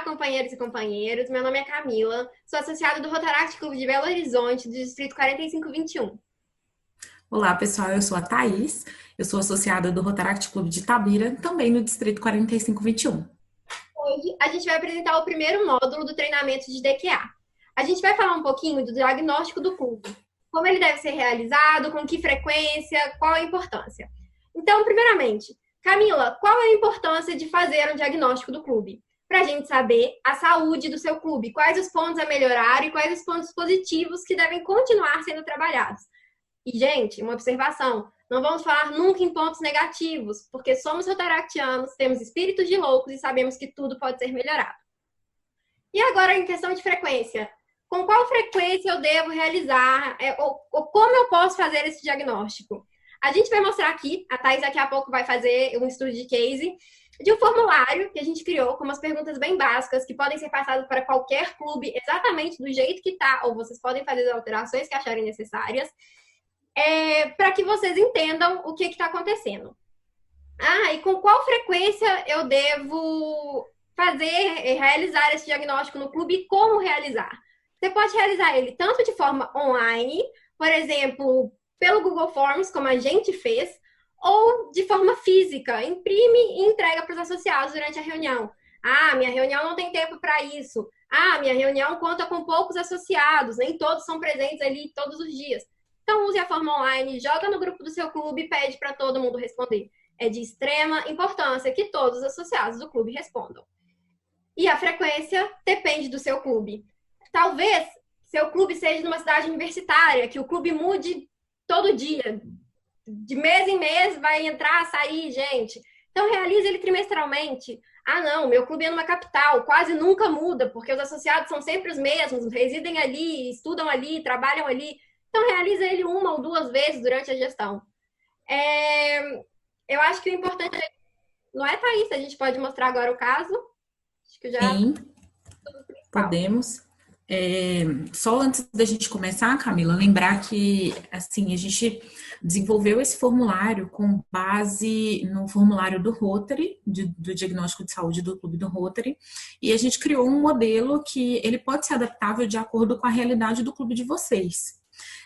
companheiros e companheiros. Meu nome é Camila, sou associada do Rotaract Clube de Belo Horizonte, do Distrito 4521. Olá, pessoal, eu sou a Thaís, eu sou associada do Rotaract Clube de Itabira, também no Distrito 4521. Hoje a gente vai apresentar o primeiro módulo do treinamento de DQA. A gente vai falar um pouquinho do diagnóstico do clube, como ele deve ser realizado, com que frequência, qual a importância. Então, primeiramente, Camila, qual é a importância de fazer um diagnóstico do clube? Para a gente saber a saúde do seu clube, quais os pontos a melhorar e quais os pontos positivos que devem continuar sendo trabalhados. E, gente, uma observação, não vamos falar nunca em pontos negativos, porque somos rotaractianos, temos espíritos de loucos e sabemos que tudo pode ser melhorado. E agora, em questão de frequência, com qual frequência eu devo realizar, ou como eu posso fazer esse diagnóstico? A gente vai mostrar aqui, a Thais daqui a pouco vai fazer um estudo de case, de um formulário que a gente criou com umas perguntas bem básicas que podem ser passadas para qualquer clube exatamente do jeito que está, ou vocês podem fazer as alterações que acharem necessárias, para que vocês entendam o que está acontecendo. E com qual frequência eu devo realizar esse diagnóstico no clube e como realizar? Você pode realizar ele tanto de forma online, por exemplo, pelo Google Forms, como a gente fez, ou de forma física, imprime e entrega para os associados durante a reunião. Minha reunião não tem tempo para isso. Minha reunião conta com poucos associados, nem todos são presentes ali todos os dias. Então, use a forma online, joga no grupo do seu clube e pede para todo mundo responder. É de extrema importância que todos os associados do clube respondam. E a frequência depende do seu clube. Talvez seu clube seja numa cidade universitária, que o clube mude todo dia. De mês em mês vai entrar, sair, gente. Então, realize ele trimestralmente. Não, meu clube é numa capital, quase nunca muda, porque os associados são sempre os mesmos, residem ali, estudam ali, trabalham ali. Então, realiza ele uma ou duas vezes durante a gestão. Eu acho que o importante não é, Thaís? A gente pode mostrar agora o caso. Acho que já Sim, é o principal. podemos. Só antes da gente começar, Camila, lembrar que assim a gente desenvolveu esse formulário com base no formulário do Rotary, do diagnóstico de saúde do Clube do Rotary, e a gente criou um modelo que ele pode ser adaptável de acordo com a realidade do clube de vocês.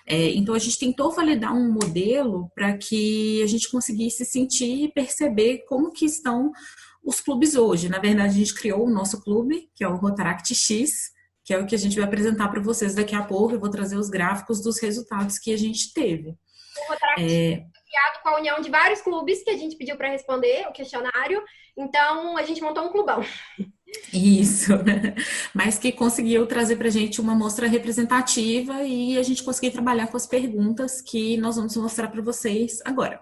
Então, a gente tentou validar um modelo para que a gente conseguisse sentir e perceber como que estão os clubes hoje. Na verdade, a gente criou o nosso clube, que é o Rotaract X, que é o que a gente vai apresentar para vocês daqui a pouco. Eu vou trazer os gráficos dos resultados que a gente teve. O Rotaract foi criado com a união de vários clubes que a gente pediu para responder o questionário. Então, a gente montou um clubão. Isso, mas que conseguiu trazer para a gente uma amostra representativa e a gente conseguiu trabalhar com as perguntas que nós vamos mostrar para vocês agora.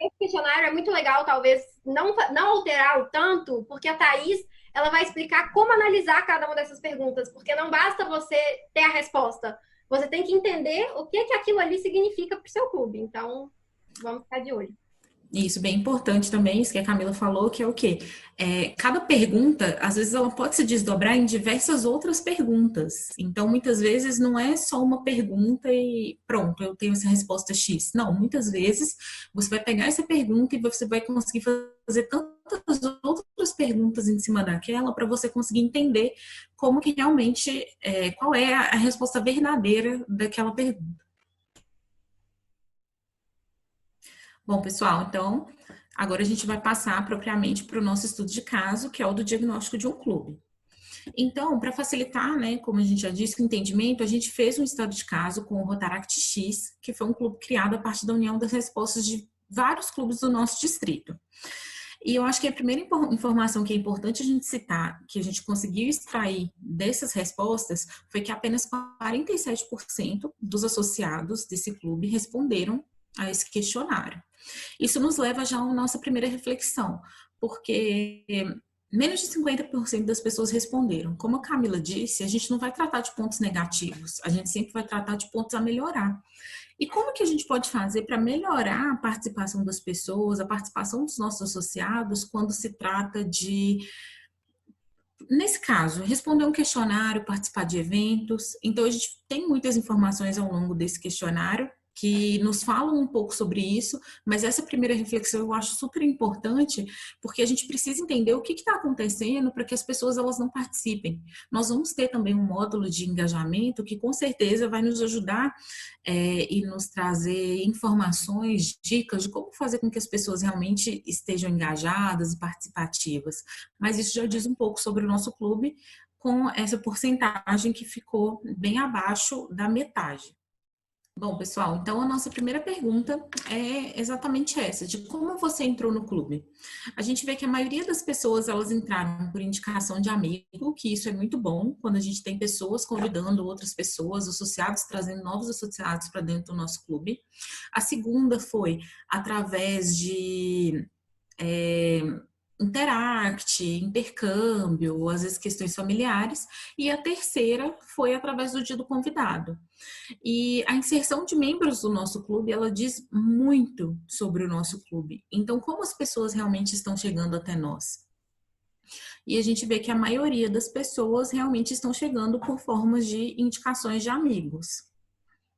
Esse questionário é muito legal, talvez não alterar o tanto, porque a Thaís ela vai explicar como analisar cada uma dessas perguntas, porque não basta você ter a resposta, você tem que entender o que aquilo ali significa para o seu clube. Então, vamos ficar de olho. Isso, bem importante também, isso que a Camila falou, que é o quê? Cada pergunta, às vezes, ela pode se desdobrar em diversas outras perguntas. Então, muitas vezes, não é só uma pergunta e pronto, eu tenho essa resposta X. Não, muitas vezes, você vai pegar essa pergunta e você vai conseguir fazer tantas outras perguntas em cima daquela para você conseguir entender como que realmente, qual é a resposta verdadeira daquela pergunta. Bom, pessoal, então agora a gente vai passar propriamente para o nosso estudo de caso, que é o do diagnóstico de um clube. Então, para facilitar, né, como a gente já disse, o entendimento, a gente fez um estudo de caso com o Rotaract X, que foi um clube criado a partir da união das respostas de vários clubes do nosso distrito. E eu acho que a primeira informação que é importante a gente citar, que a gente conseguiu extrair dessas respostas, foi que apenas 47% dos associados desse clube responderam a esse questionário. Isso nos leva já à nossa primeira reflexão, porque menos de 50% das pessoas responderam. Como a Camila disse, a gente não vai tratar de pontos negativos, a gente sempre vai tratar de pontos a melhorar. E como que a gente pode fazer para melhorar a participação das pessoas, a participação dos nossos associados, quando se trata de, nesse caso, responder um questionário, participar de eventos? Então, a gente tem muitas informações ao longo desse questionário, que nos falam um pouco sobre isso, mas essa primeira reflexão eu acho super importante, porque a gente precisa entender o que está acontecendo para que as pessoas elas não participem. Nós vamos ter também um módulo de engajamento que com certeza vai nos ajudar e nos trazer informações, dicas de como fazer com que as pessoas realmente estejam engajadas e participativas. Mas isso já diz um pouco sobre o nosso clube, com essa porcentagem que ficou bem abaixo da metade. Bom, pessoal, então a nossa primeira pergunta é exatamente essa, de como você entrou no clube. A gente vê que a maioria das pessoas, elas entraram por indicação de amigo, que isso é muito bom, quando a gente tem pessoas convidando outras pessoas, associados, trazendo novos associados para dentro do nosso clube. A segunda foi através de interact, intercâmbio, às vezes questões familiares, e a terceira foi através do dia do convidado. E a inserção de membros do nosso clube, ela diz muito sobre o nosso clube. Então, como as pessoas realmente estão chegando até nós? E a gente vê que a maioria das pessoas realmente estão chegando por formas de indicações de amigos.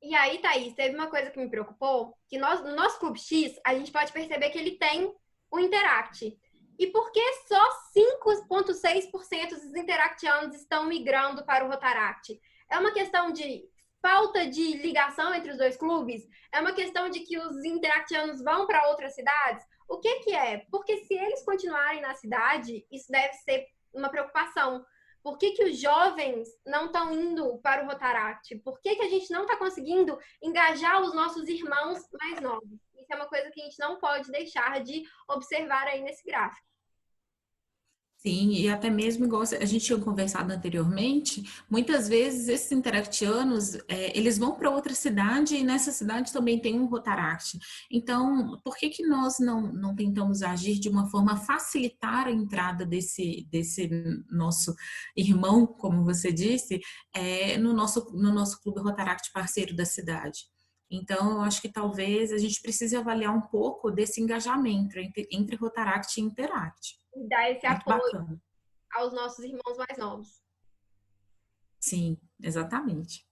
E aí, Thaís, teve uma coisa que me preocupou, que no nosso Clube X, a gente pode perceber que ele tem o Interact. E por que só 5,6% dos interactianos estão migrando para o Rotaract? É uma questão de falta de ligação entre os dois clubes? É uma questão de que os interactianos vão para outras cidades? O que que é? Porque se eles continuarem na cidade, isso deve ser uma preocupação. Por que que os jovens não estão indo para o Rotaract? Por que que a gente não está conseguindo engajar os nossos irmãos mais novos? Isso é uma coisa que a gente não pode deixar de observar aí nesse gráfico. Sim, e até mesmo, igual a gente tinha conversado anteriormente, muitas vezes esses interactianos, eles vão para outra cidade e nessa cidade também tem um Rotaract. Então, por que que nós não tentamos agir de uma forma a facilitar a entrada desse nosso irmão, como você disse, no nosso clube Rotaract parceiro da cidade? Então, eu acho que talvez a gente precise avaliar um pouco desse engajamento entre Rotaract e Interact. E dar esse Muito apoio bacana. aos nossos irmãos mais novos. Sim, exatamente.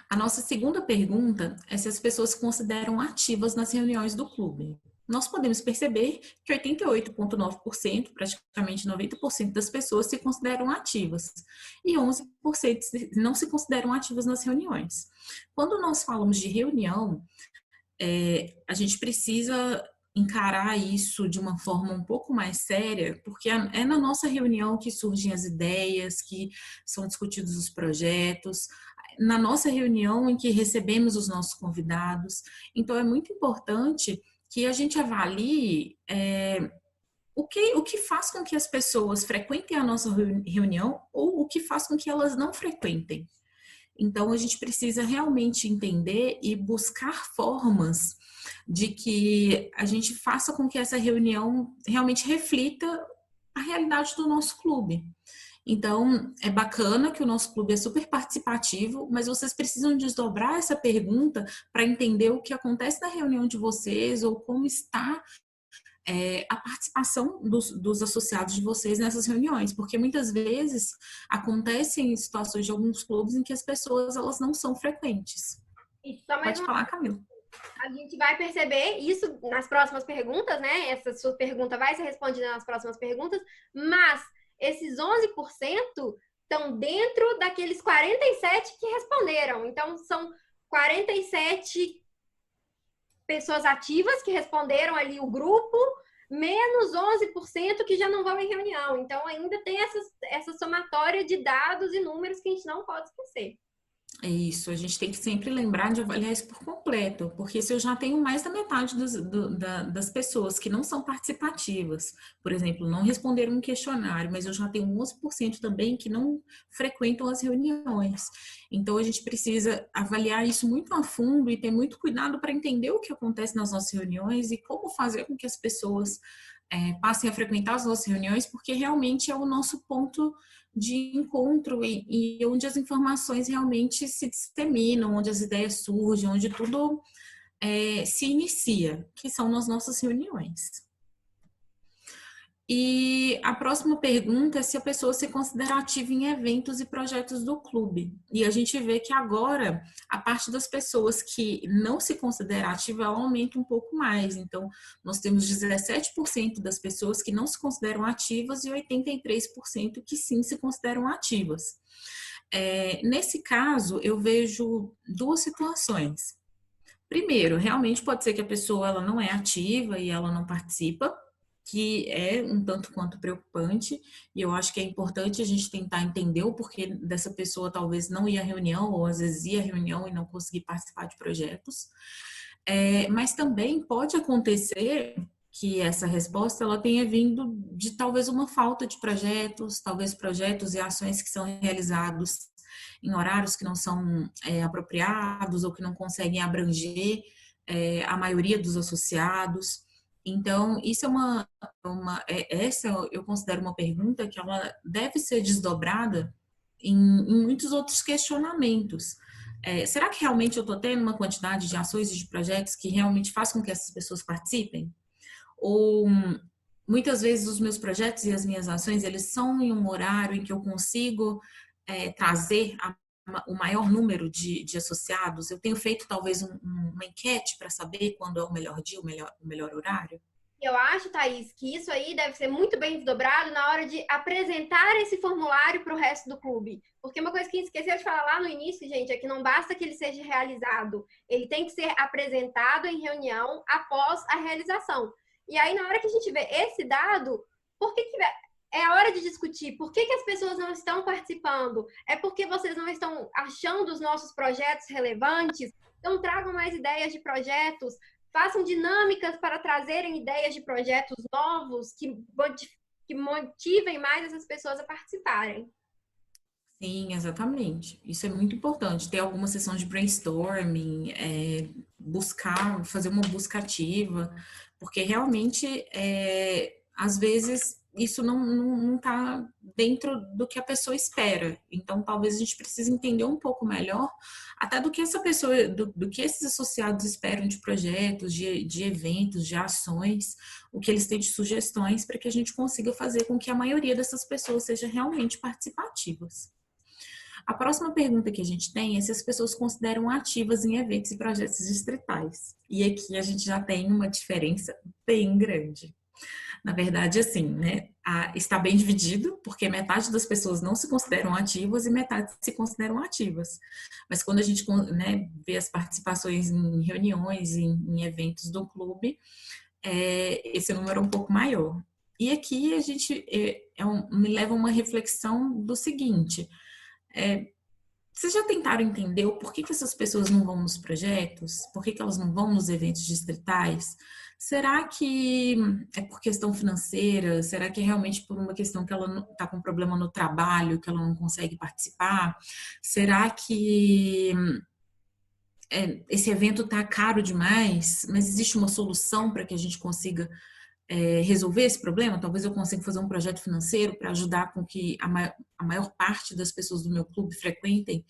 A nossa segunda pergunta é se as pessoas se consideram ativas nas reuniões do clube. Nós podemos perceber que 88,9%, praticamente 90% das pessoas se consideram ativas e 11% não se consideram ativas nas reuniões. Quando nós falamos de reunião, a gente precisa encarar isso de uma forma um pouco mais séria, porque é na nossa reunião que surgem as ideias, que são discutidos os projetos, na nossa reunião em que recebemos os nossos convidados. Então, é muito importante que a gente avalie o que faz com que as pessoas frequentem a nossa reunião ou o que faz com que elas não frequentem. Então, a gente precisa realmente entender e buscar formas de que a gente faça com que essa reunião realmente reflita a realidade do nosso clube. Então, é bacana que o nosso clube é super participativo, mas vocês precisam desdobrar essa pergunta para entender o que acontece na reunião de vocês ou como está a participação dos associados de vocês nessas reuniões, porque muitas vezes acontecem situações de alguns clubes em que as pessoas elas não são frequentes. E só mais Pode falar, Camila. A gente vai perceber isso nas próximas perguntas, né? Essa sua pergunta vai ser respondida nas próximas perguntas, mas esses 11% estão dentro daqueles 47 que responderam. Então, são 47 pessoas ativas que responderam ali o grupo, menos 11% que já não vão em reunião. Então, ainda tem essa somatória de dados e números que a gente não pode esquecer. É isso, a gente tem que sempre lembrar de avaliar isso por completo, porque se eu já tenho mais da metade das pessoas que não são participativas, por exemplo, não responderam um questionário, mas eu já tenho 11% também que não frequentam as reuniões. Então, a gente precisa avaliar isso muito a fundo e ter muito cuidado para entender o que acontece nas nossas reuniões e como fazer com que as pessoas passem a frequentar as nossas reuniões, porque realmente é o nosso ponto de encontro e onde as informações realmente se disseminam, onde as ideias surgem, onde tudo se inicia, que são nas nossas reuniões. E a próxima pergunta é se a pessoa se considera ativa em eventos e projetos do clube. E a gente vê que agora a parte das pessoas que não se considera ativa ela aumenta um pouco mais. Então, nós temos 17% das pessoas que não se consideram ativas e 83% que sim se consideram ativas. Nesse caso, eu vejo duas situações. Primeiro, realmente pode ser que a pessoa ela não é ativa e ela não participa, que é um tanto quanto preocupante, e eu acho que é importante a gente tentar entender o porquê dessa pessoa talvez não ir à reunião, ou às vezes ir à reunião e não conseguir participar de projetos. Mas também pode acontecer que essa resposta ela tenha vindo de talvez uma falta de projetos, talvez projetos e ações que são realizados em horários que não são apropriados ou que não conseguem abranger a maioria dos associados. Então, isso essa eu considero uma pergunta que ela deve ser desdobrada em muitos outros questionamentos. Será que realmente eu estou tendo uma quantidade de ações e de projetos que realmente faz com que essas pessoas participem? Ou muitas vezes os meus projetos e as minhas ações, eles são em um horário em que eu consigo trazer o maior número de associados? Eu tenho feito talvez uma enquete para saber quando é o melhor dia, o melhor horário? Eu acho, Thaís, que isso aí deve ser muito bem desdobrado na hora de apresentar esse formulário para o resto do clube. Porque uma coisa que a gente esqueceu de falar lá no início, gente, é que não basta que ele seja realizado, ele tem que ser apresentado em reunião após a realização. E aí, na hora que a gente vê esse dado, por que é a hora de discutir por que as pessoas não estão participando? É porque vocês não estão achando os nossos projetos relevantes? Então, tragam mais ideias de projetos, façam dinâmicas para trazerem ideias de projetos novos que motivem mais essas pessoas a participarem. Sim, exatamente. Isso é muito importante. Ter alguma sessão de brainstorming, fazer uma busca ativa, porque realmente, às vezes, isso não está dentro do que a pessoa espera. Então, talvez a gente precise entender um pouco melhor até do que essa pessoa, do que esses associados esperam de projetos, de eventos, de ações, o que eles têm de sugestões para que a gente consiga fazer com que a maioria dessas pessoas seja realmente participativas. A próxima pergunta que a gente tem é se as pessoas consideram ativas em eventos e projetos distritais. E aqui a gente já tem uma diferença bem grande. Na verdade, assim, né, está bem dividido, porque metade das pessoas não se consideram ativas e metade se consideram ativas. Mas quando a gente, né, vê as participações em reuniões, em eventos do clube, esse número é um pouco maior. E aqui a gente me leva a uma reflexão do seguinte: vocês já tentaram entender o porquê que essas pessoas não vão nos projetos? Por que elas não vão nos eventos distritais? Será que é por questão financeira? Será que é realmente por uma questão que ela está com problema no trabalho, que ela não consegue participar? Será que esse evento está caro demais, mas existe uma solução para que a gente consiga resolver esse problema? Talvez eu consiga fazer um projeto financeiro para ajudar com que a maior parte das pessoas do meu clube frequentem,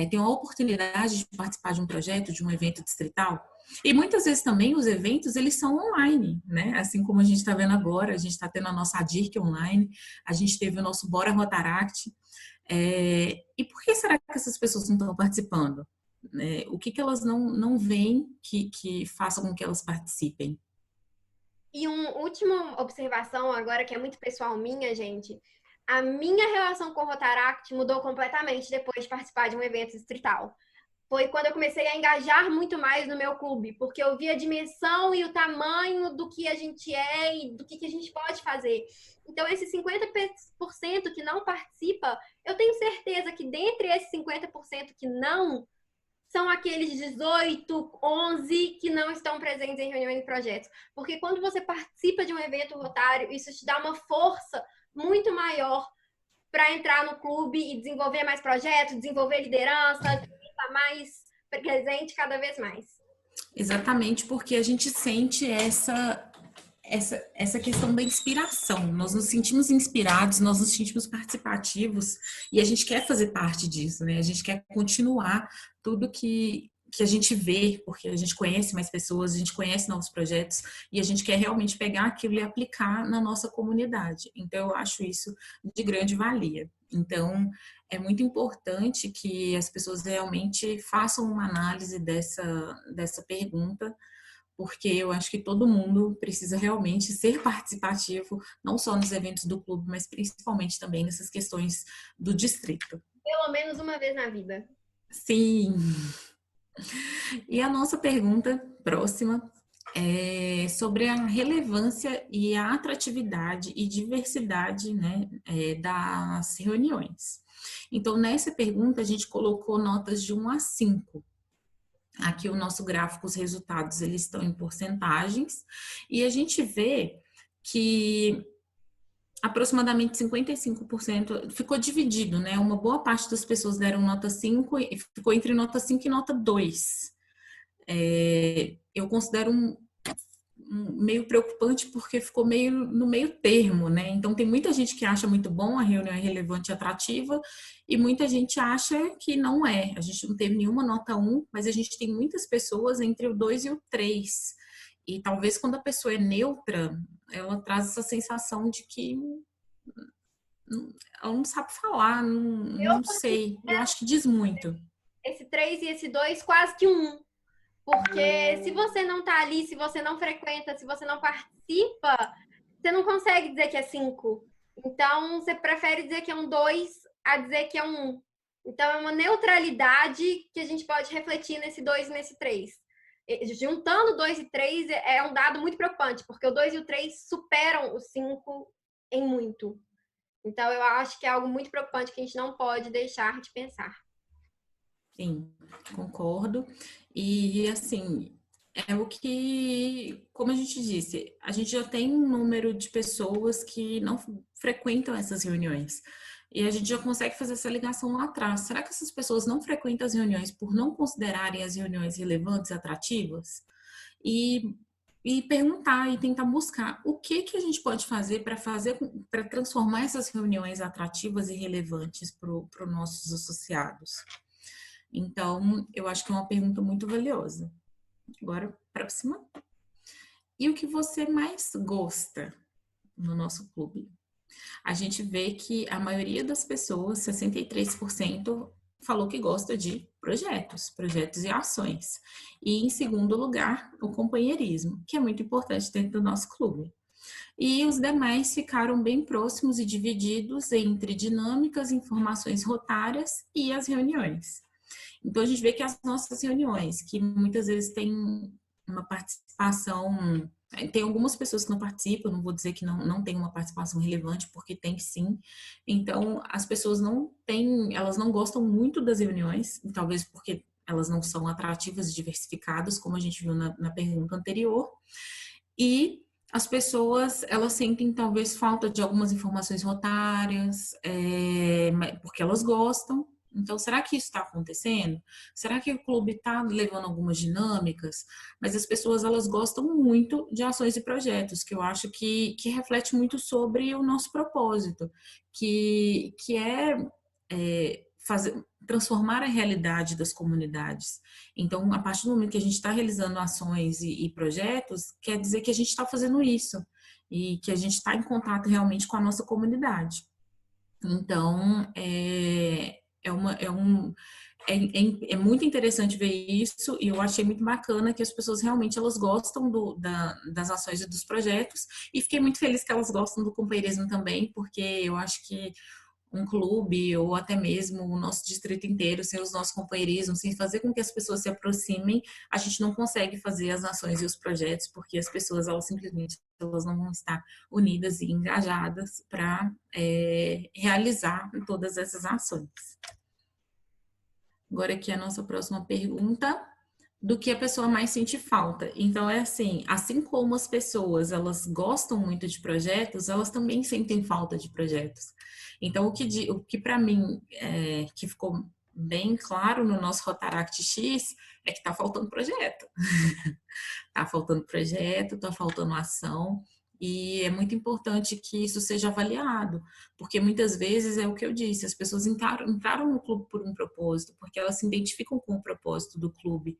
tenham a oportunidade de participar de um projeto, de um evento distrital. E muitas vezes também os eventos, eles são online, né? Assim como a gente está vendo agora, a gente está tendo a nossa ADIRC online, a gente teve o nosso Bora Rotaract. E por que será que essas pessoas não estão participando? O que elas não veem que faça com que elas participem? E uma última observação agora, que é muito pessoal minha, gente. A minha relação com o Rotaract mudou completamente depois de participar de um evento distrital. Foi quando eu comecei a engajar muito mais no meu clube, porque eu vi a dimensão e o tamanho do que a gente é e do que a gente pode fazer. Então, esses 50% que não participa, eu tenho certeza que dentre esses 50% que não, são aqueles 18, 11 que não estão presentes em reuniões e projetos. Porque quando você participa de um evento rotário, isso te dá uma força muito maior para entrar no clube e desenvolver mais projetos, desenvolver liderança, estar mais presente cada vez mais. Exatamente, porque a gente sente essa questão da inspiração. Nós nos sentimos inspirados, nós nos sentimos participativos e a gente quer fazer parte disso, né? A gente quer continuar tudo que que a gente vê, porque a gente conhece mais pessoas, a gente conhece novos projetos e a gente quer realmente pegar aquilo e aplicar na nossa comunidade. Então, eu acho isso de grande valia. Então, é muito importante que as pessoas realmente façam uma análise dessa pergunta, porque eu acho que todo mundo precisa realmente ser participativo, não só nos eventos do clube, mas principalmente também nessas questões do distrito. Pelo menos uma vez na vida. Sim. E a nossa pergunta próxima é sobre a relevância e a atratividade e diversidade, né, das reuniões. Então, nessa pergunta, a gente colocou notas de 1 a 5. Aqui o nosso gráfico, os resultados, eles estão em porcentagens, e a gente vê que aproximadamente 55% ficou dividido, né? Uma boa parte das pessoas deram nota 5 e ficou entre nota 5 e nota 2. Eu considero meio preocupante porque ficou meio no meio termo, né? Então tem muita gente que acha muito bom, a reunião é relevante e atrativa, e muita gente acha que não é. A gente não teve nenhuma nota 1, mas a gente tem muitas pessoas entre o 2 e o 3. E talvez quando a pessoa é neutra, ela traz essa sensação de que ela não sabe falar, Eu não sei. Eu acho que diz muito. esse 3 e esse 2 quase que um. Porque se você não tá ali, se você não frequenta, se você não participa, você não consegue dizer que é 5. Então, você prefere dizer que é um 2 a dizer que é um 1. Então, é uma neutralidade que a gente pode refletir nesse 2 e nesse 3. Juntando 2 e 3 é um dado muito preocupante, porque o 2 e o 3 superam o 5 em muito. Então, eu acho que é algo muito preocupante que a gente não pode deixar de pensar. Sim, concordo. E assim, é o que, como a gente disse, a gente já tem um número de pessoas que não frequentam essas reuniões. E a gente já consegue fazer essa ligação lá atrás. Será que essas pessoas não frequentam as reuniões por não considerarem as reuniões relevantes e atrativas? E, e perguntar e tentar buscar o que que a gente pode fazer para transformar essas reuniões atrativas e relevantes para os nossos associados. Então, eu acho que é uma pergunta muito valiosa. Agora, próxima. E o que você mais gosta no nosso clube? A gente vê que a maioria das pessoas, 63%, falou que gosta de projetos e ações. E, em segundo lugar, o companheirismo, que é muito importante dentro do nosso clube. E os demais ficaram bem próximos e divididos entre dinâmicas, informações rotárias e as reuniões. Então, a gente vê que as nossas reuniões, que muitas vezes têm uma participação, tem algumas pessoas que não participam, não vou dizer que não tem uma participação relevante, porque tem sim. Então, as pessoas não têm, elas não gostam muito das reuniões, talvez porque elas não são atrativas e diversificadas, como a gente viu na pergunta anterior. E as pessoas, elas sentem talvez falta de algumas informações rotárias, porque elas gostam. Então, será que isso está acontecendo? Será que o clube está levando algumas dinâmicas? Mas as pessoas, elas gostam muito de ações e projetos, que eu acho que reflete muito sobre o nosso propósito, que fazer, transformar a realidade das comunidades. Então, a partir do momento que a gente está realizando ações e projetos, quer dizer que a gente está fazendo isso e que a gente está em contato realmente com a nossa comunidade. Então, é muito interessante ver isso e eu achei muito bacana que as pessoas realmente elas gostam das ações e dos projetos e fiquei muito feliz que elas gostam do companheirismo também, porque eu acho que um clube ou até mesmo o nosso distrito inteiro, sem os nossos companheirismos, sem fazer com que as pessoas se aproximem, a gente não consegue fazer as ações e os projetos, porque as pessoas, elas simplesmente elas não vão estar unidas e engajadas para realizar todas essas ações. Agora aqui a nossa próxima pergunta, do que a pessoa mais sente falta. Então é assim como as pessoas elas gostam muito de projetos, elas também sentem falta de projetos. Então o que para mim que ficou bem claro no nosso Rotaract X é que está faltando projeto. Está faltando projeto, está faltando ação. E é muito importante que isso seja avaliado, porque muitas vezes é o que eu disse, as pessoas entraram no clube por um propósito, porque elas se identificam com o propósito do clube.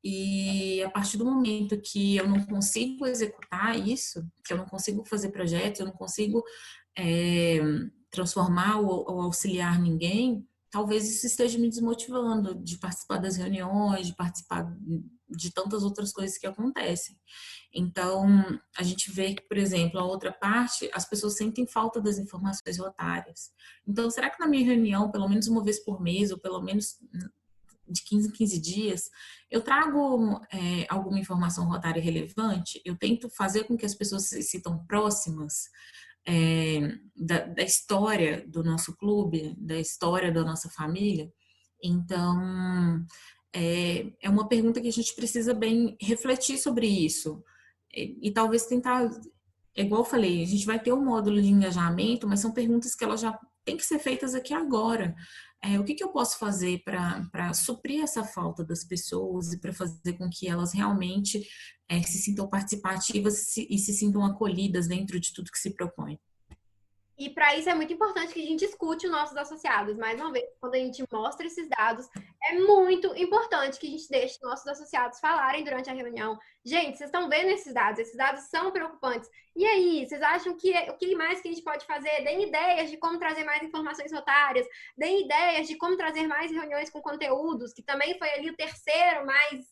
E a partir do momento que eu não consigo executar isso, que eu não consigo fazer projetos, eu não consigo é, transformar ou auxiliar ninguém, talvez isso esteja me desmotivando de participar das reuniões, de participar de tantas outras coisas que acontecem. Então, a gente vê que, por exemplo, a outra parte, as pessoas sentem falta das informações rotárias. Então, será que na minha reunião, pelo menos uma vez por mês, ou pelo menos de 15 em 15 dias, eu trago alguma informação rotária relevante? Eu tento fazer com que as pessoas se sintam próximas da história do nosso clube, da história da nossa família. Então, é uma pergunta que a gente precisa bem refletir sobre isso. E talvez tentar, igual eu falei, a gente vai ter um módulo de engajamento, mas são perguntas que elas já têm que ser feitas aqui agora. O que eu posso fazer para suprir essa falta das pessoas e para fazer com que elas realmente se sintam participativas e se sintam acolhidas dentro de tudo que se propõe? E para isso é muito importante que a gente escute os nossos associados. Mais uma vez, quando a gente mostra esses dados, é muito importante que a gente deixe nossos associados falarem durante a reunião. Gente, vocês estão vendo esses dados são preocupantes. E aí, vocês acham que o que mais que a gente pode fazer? Deem ideias de como trazer mais informações rotárias, deem ideias de como trazer mais reuniões com conteúdos, que também foi ali o terceiro mais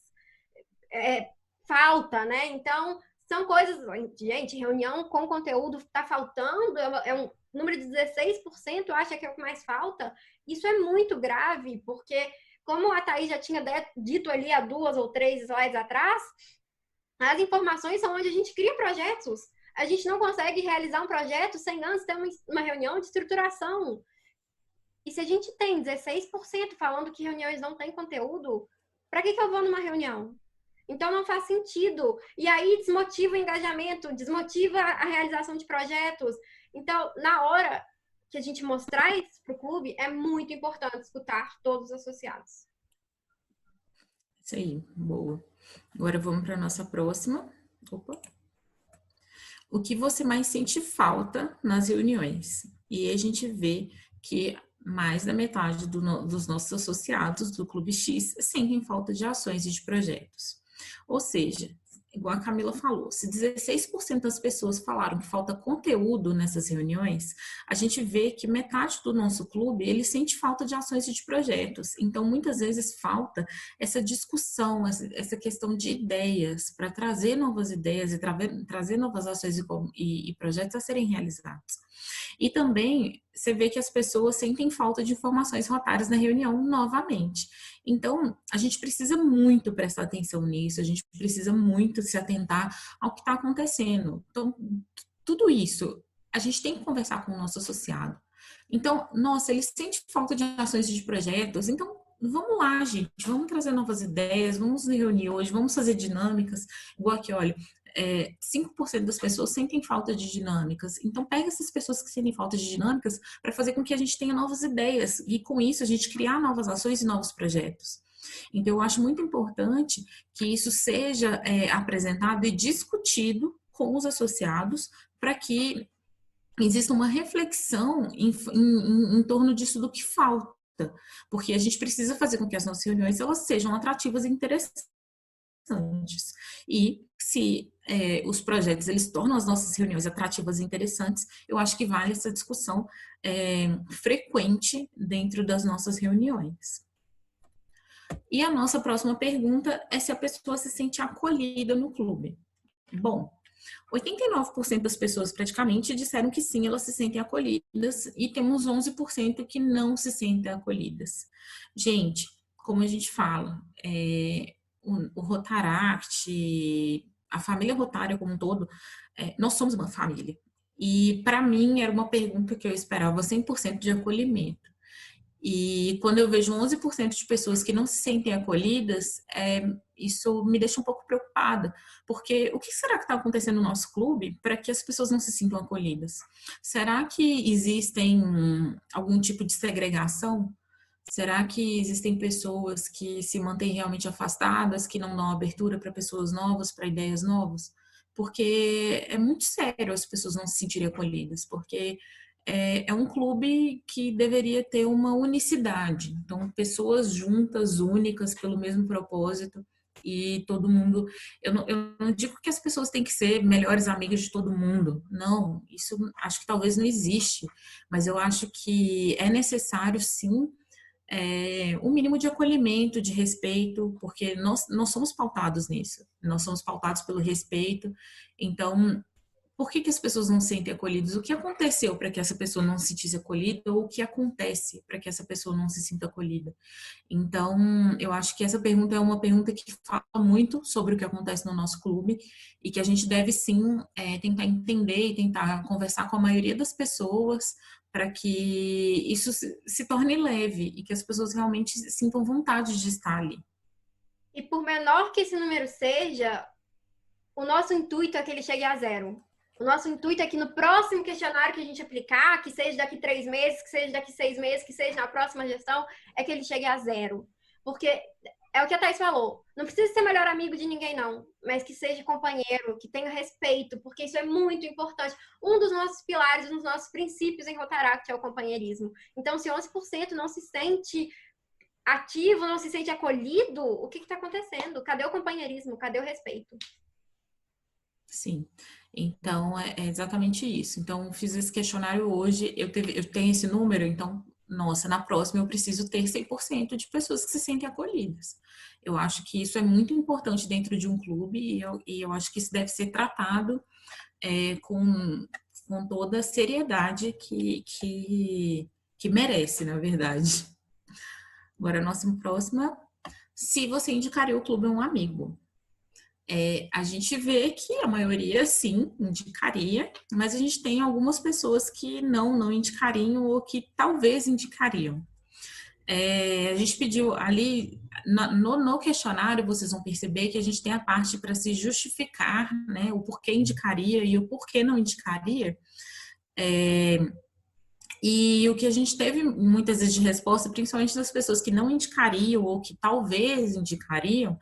falta, né? Então, são coisas, gente, reunião com conteúdo está faltando, é um número de 16%, acha que é o que mais falta. Isso é muito grave, porque, como a Thaís já tinha dito ali há 2 ou 3 slides atrás, as informações são onde a gente cria projetos. A gente não consegue realizar um projeto sem antes ter uma reunião de estruturação. E se a gente tem 16% falando que reuniões não têm conteúdo, para que eu vou numa reunião? Então, não faz sentido. E aí, desmotiva o engajamento, desmotiva a realização de projetos. Então, na hora que a gente mostrar isso para o clube, é muito importante escutar todos os associados. Isso aí, boa. Agora vamos para a nossa próxima. Opa. O que você mais sente falta nas reuniões? E a gente vê que mais da metade dos nossos associados do Clube X sentem falta de ações e de projetos. Ou seja, igual a Camila falou, se 16% das pessoas falaram que falta conteúdo nessas reuniões, a gente vê que metade do nosso clube, ele sente falta de ações e de projetos. Então, muitas vezes falta essa discussão, essa questão de ideias, para trazer novas ideias e trazer novas ações e projetos a serem realizados. E também você vê que as pessoas sentem falta de informações rotárias na reunião novamente. Então, a gente precisa muito prestar atenção nisso, a gente precisa muito se atentar ao que está acontecendo. Então, tudo isso, a gente tem que conversar com o nosso associado. Então, nossa, ele sente falta de ações e de projetos, então vamos lá, gente, vamos trazer novas ideias, vamos nos reunir hoje, vamos fazer dinâmicas, igual aqui, olha, 5% das pessoas sentem falta de dinâmicas. Então, pega essas pessoas que sentem falta de dinâmicas para fazer com que a gente tenha novas ideias e, com isso, a gente criar novas ações e novos projetos. Então, eu acho muito importante que isso seja apresentado e discutido com os associados para que exista uma reflexão em torno disso do que falta. Porque a gente precisa fazer com que as nossas reuniões elas sejam atrativas e interessantes. E se os projetos eles tornam as nossas reuniões atrativas e interessantes, eu acho que vale essa discussão frequente dentro das nossas reuniões. E a nossa próxima pergunta é se a pessoa se sente acolhida no clube. Bom, 89% das pessoas praticamente disseram que sim, elas se sentem acolhidas e temos 11% que não se sentem acolhidas. Gente, como a gente fala, o Rotaract, a família Rotária como um todo, nós somos uma família. E para mim era uma pergunta que eu esperava 100% de acolhimento. E quando eu vejo 11% de pessoas que não se sentem acolhidas, isso me deixa um pouco preocupada, porque o que será que está acontecendo no nosso clube para que as pessoas não se sintam acolhidas? Será que existem algum tipo de segregação? Será que existem pessoas que se mantêm realmente afastadas, que não dão abertura para pessoas novas, para ideias novas? porque é muito sério as pessoas não se sentirem acolhidas, porque é um clube que deveria ter uma unicidade. Então, pessoas juntas, únicas, pelo mesmo propósito, e todo mundo. Eu não digo que as pessoas têm que ser melhores amigas de todo mundo. Não, isso acho que talvez não existe. Mas eu acho que é necessário, sim, um mínimo de acolhimento, de respeito, porque nós somos pautados nisso. Nós somos pautados pelo respeito. Então, por que as pessoas não se sentem acolhidas? O que aconteceu para que essa pessoa não se sentisse acolhida? Ou o que acontece para que essa pessoa não se sinta acolhida? Então, eu acho que essa pergunta é uma pergunta que fala muito sobre o que acontece no nosso clube e que a gente deve sim tentar entender e tentar conversar com a maioria das pessoas para que isso se torne leve e que as pessoas realmente sintam vontade de estar ali. E por menor que esse número seja, o nosso intuito é que ele chegue a zero. O nosso intuito é que no próximo questionário que a gente aplicar, que seja daqui 3 meses, que seja daqui 6 meses, que seja na próxima gestão, é que ele chegue a zero. Porque é o que a Thais falou. Não precisa ser melhor amigo de ninguém, não. Mas que seja companheiro, que tenha respeito, porque isso é muito importante. Um dos nossos pilares, um dos nossos princípios em Rotaract é o companheirismo. Então, se 11% não se sente ativo, não se sente acolhido, o que está acontecendo? Cadê o companheirismo? Cadê o respeito? Sim, então é exatamente isso. Então, fiz esse questionário hoje, eu tenho esse número, então, nossa, na próxima eu preciso ter 100% de pessoas que se sentem acolhidas. Eu acho que isso é muito importante dentro de um clube e eu acho que isso deve ser tratado com toda a seriedade que merece, na verdade. Agora, a nossa próxima, se você indicaria o clube a um amigo. A gente vê que a maioria sim indicaria, mas a gente tem algumas pessoas que não indicariam ou que talvez indicariam. A gente pediu ali no questionário, vocês vão perceber que a gente tem a parte para se justificar, né, o porquê indicaria e o porquê não indicaria. E o que a gente teve muitas vezes de resposta, principalmente das pessoas que não indicariam ou que talvez indicariam,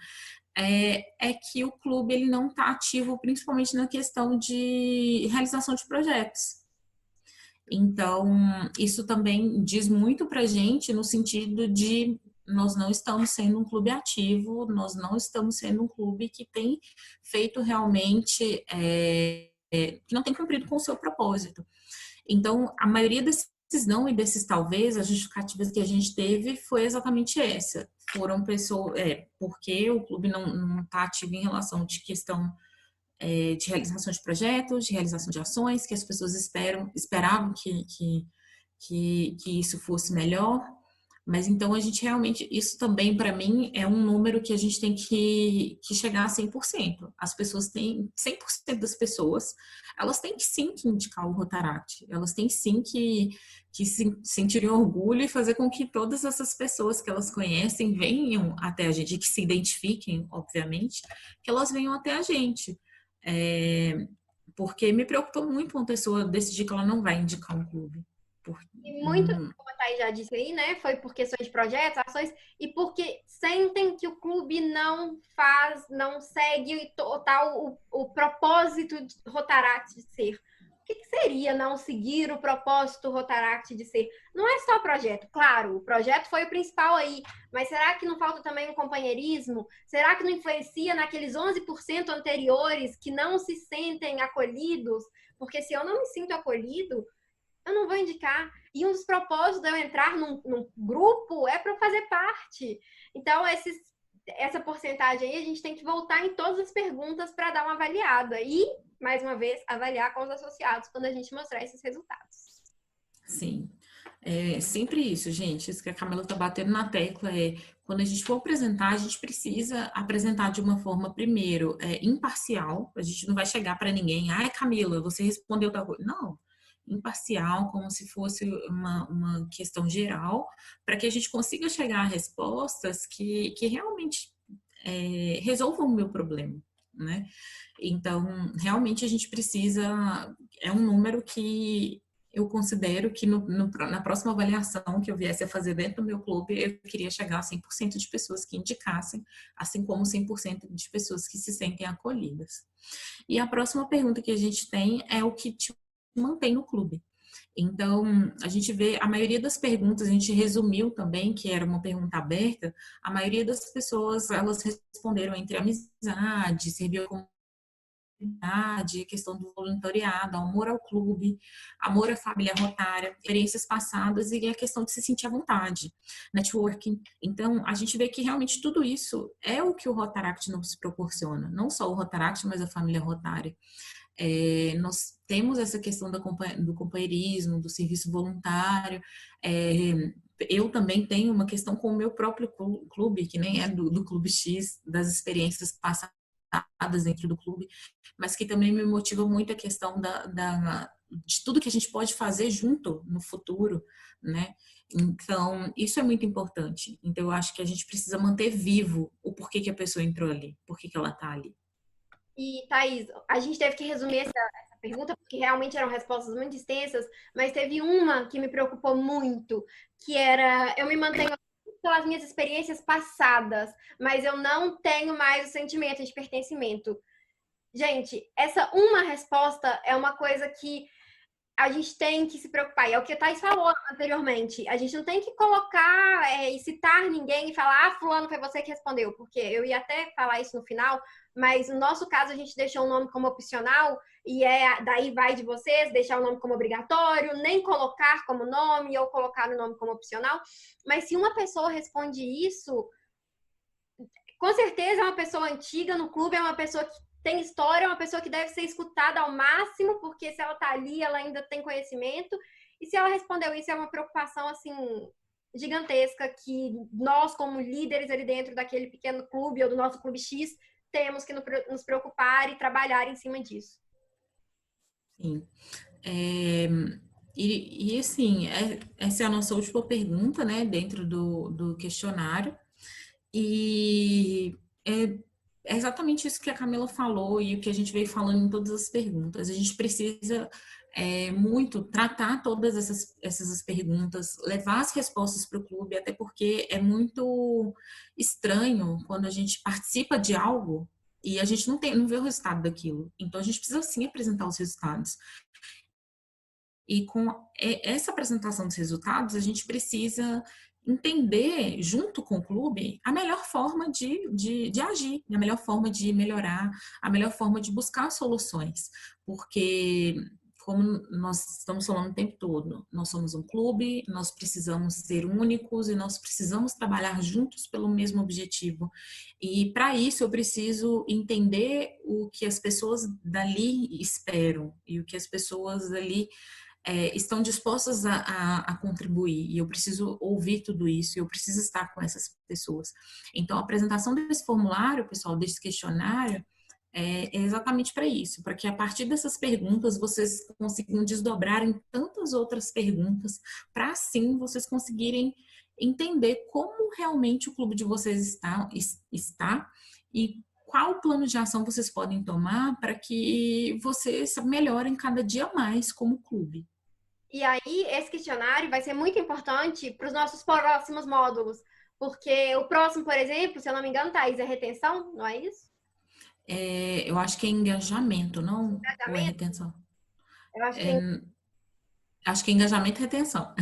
é que o clube ele não está ativo, principalmente na questão de realização de projetos. Então, isso também diz muito para a gente no sentido de nós não estamos sendo um clube ativo, nós não estamos sendo um clube que tem feito realmente, que não tem cumprido com o seu propósito. Então, a maioria desses não e desses talvez, as justificativas que a gente teve foi exatamente essa. Foram pessoas, porque o clube não está ativo em relação de questão de realização de projetos, de realização de ações, que as pessoas esperavam que isso fosse melhor. Mas então a gente realmente, isso também para mim é um número que a gente tem que chegar a 100%. As pessoas têm, 100% das pessoas, elas têm que sim que indicar o Rotaract. Elas têm sim que sentirem orgulho e fazer com que todas essas pessoas que elas conhecem venham até a gente, que se identifiquem, obviamente, que elas venham até a gente. Porque me preocupou muito uma pessoa decidir que ela não vai indicar um clube. E muito, como a Thaís já disse aí, né? Foi por questões de projetos, ações, e porque sentem que o clube não faz, não segue total o propósito de Rotaract de ser. O que seria não seguir o propósito Rotaract de ser? Não é só o projeto, claro, o projeto foi o principal aí, mas será que não falta também um companheirismo? Será que não influencia naqueles 11% anteriores que não se sentem acolhidos? Porque se eu não me sinto acolhido, eu não vou indicar. E um dos propósitos de eu entrar num grupo é para eu fazer parte. Então, essa porcentagem aí, a gente tem que voltar em todas as perguntas para dar uma avaliada. E, mais uma vez, avaliar com os associados quando a gente mostrar esses resultados. Sim. É sempre isso, gente. Isso que a Camila está batendo na tecla quando a gente for apresentar, a gente precisa apresentar de uma forma, primeiro, imparcial. A gente não vai chegar para ninguém, ai, Camila, você respondeu tal coisa. Não. Imparcial, como se fosse uma questão geral, para que a gente consiga chegar a respostas que realmente resolvam o meu problema, né? Então, realmente a gente precisa, é um número que eu considero que na próxima avaliação que eu viesse a fazer dentro do meu clube, eu queria chegar a 100% de pessoas que indicassem, assim como 100% de pessoas que se sentem acolhidas. E a próxima pergunta que a gente tem é o que te mantém no clube. Então, a gente vê, a maioria das perguntas, a gente resumiu também, que era uma pergunta aberta, a maioria das pessoas, elas responderam entre amizade, serviu como comunidade, questão do voluntariado, amor ao clube, amor à família rotária, experiências passadas e a questão de se sentir à vontade, networking. Então, a gente vê que realmente tudo isso é o que o Rotaract nos proporciona, não só o Rotaract, mas a família rotária. Nós temos essa questão do companheirismo, do serviço voluntário. Eu também tenho uma questão com o meu próprio clube, que nem é do Clube X, das experiências passadas dentro do clube, mas que também me motiva muito a questão de tudo que a gente pode fazer junto no futuro, né? Então, isso é muito importante. Então, eu acho que a gente precisa manter vivo o porquê que a pessoa entrou ali, porquê que ela está ali. E, Thaís, a gente teve que resumir essa pergunta, porque realmente eram respostas muito extensas, mas teve uma que me preocupou muito, que era, eu me mantenho pelas minhas experiências passadas, mas eu não tenho mais o sentimento de pertencimento. Gente, essa uma resposta é uma coisa que a gente tem que se preocupar. E é o que a Thais falou anteriormente. A gente não tem que colocar e citar ninguém e falar, ah, fulano foi você que respondeu. Porque eu ia até falar isso no final, mas no nosso caso a gente deixou o nome como opcional e daí vai de vocês deixar o nome como obrigatório, nem colocar como nome ou colocar o nome como opcional. Mas se uma pessoa responde isso, com certeza é uma pessoa antiga no clube, é uma pessoa que tem história, é uma pessoa que deve ser escutada ao máximo, porque se ela tá ali, ela ainda tem conhecimento. E se ela respondeu isso, é uma preocupação, assim, gigantesca que nós, como líderes ali dentro daquele pequeno clube ou do nosso clube X, temos que nos preocupar e trabalhar em cima disso. Sim. Assim, essa é a nossa última pergunta, né, dentro do questionário. E é exatamente isso que a Camila falou e o que a gente veio falando em todas as perguntas. A gente precisa muito tratar todas essas perguntas, levar as respostas para o clube, até porque é muito estranho quando a gente participa de algo e a gente não vê o resultado daquilo. Então, a gente precisa sim apresentar os resultados. E com essa apresentação dos resultados, a gente precisa entender, junto com o clube, a melhor forma de agir, a melhor forma de melhorar, a melhor forma de buscar soluções. Porque, como nós estamos falando o tempo todo, nós somos um clube, nós precisamos ser únicos e nós precisamos trabalhar juntos pelo mesmo objetivo. E, para isso, eu preciso entender o que as pessoas dali esperam e o que as pessoas dali estão dispostas a contribuir e eu preciso ouvir tudo isso, eu preciso estar com essas pessoas. Então, a apresentação desse formulário, pessoal, desse questionário, é exatamente para isso, para que a partir dessas perguntas vocês consigam desdobrar em tantas outras perguntas, para assim vocês conseguirem entender como realmente o clube de vocês está e qual plano de ação vocês podem tomar para que vocês melhorem cada dia mais como clube. E aí, esse questionário vai ser muito importante para os nossos próximos módulos, porque o próximo, por exemplo, se eu não me engano, Thaís, é retenção, não é isso? Eu acho que é engajamento, não? Ou é Engajamento? retenção? Eu acho que É, acho que é engajamento e retenção.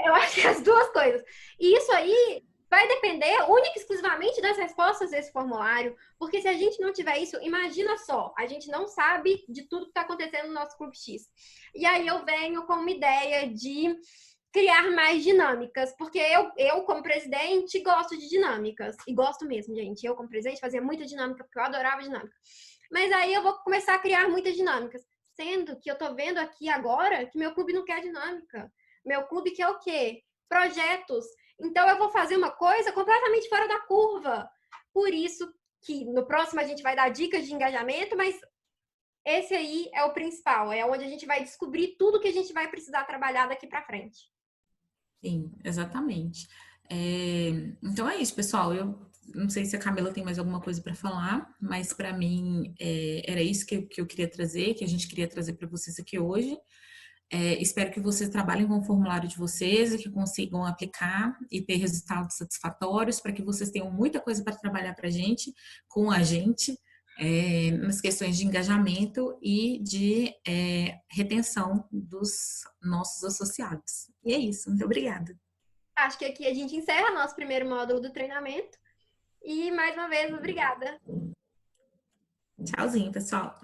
eu acho que é as duas coisas. E isso aí vai depender única e exclusivamente das respostas desse formulário, porque se a gente não tiver isso, imagina só, a gente não sabe de tudo que está acontecendo no nosso Clube X. E aí eu venho com uma ideia de criar mais dinâmicas, porque eu como presidente, gosto de dinâmicas. E gosto mesmo, gente. Eu, como presidente, fazia muita dinâmica, porque eu adorava dinâmica. Mas aí eu vou começar a criar muitas dinâmicas. Sendo que eu tô vendo aqui agora que meu clube não quer dinâmica. Meu clube quer o quê? Projetos. Então eu vou fazer uma coisa completamente fora da curva. Por isso que no próximo a gente vai dar dicas de engajamento, mas esse aí é o principal, é onde a gente vai descobrir tudo que a gente vai precisar trabalhar daqui para frente. Sim, exatamente. Então é isso, pessoal. Eu não sei se a Camila tem mais alguma coisa para falar, mas para mim era isso que eu queria trazer, que a gente queria trazer para vocês aqui hoje. Espero que vocês trabalhem com o formulário de vocês e que consigam aplicar e ter resultados satisfatórios para que vocês tenham muita coisa para trabalhar para a gente, com a gente, nas questões de engajamento e de retenção dos nossos associados. E é isso, muito obrigada. Acho que aqui a gente encerra nosso primeiro módulo do treinamento. E mais uma vez, obrigada. Tchauzinho, pessoal.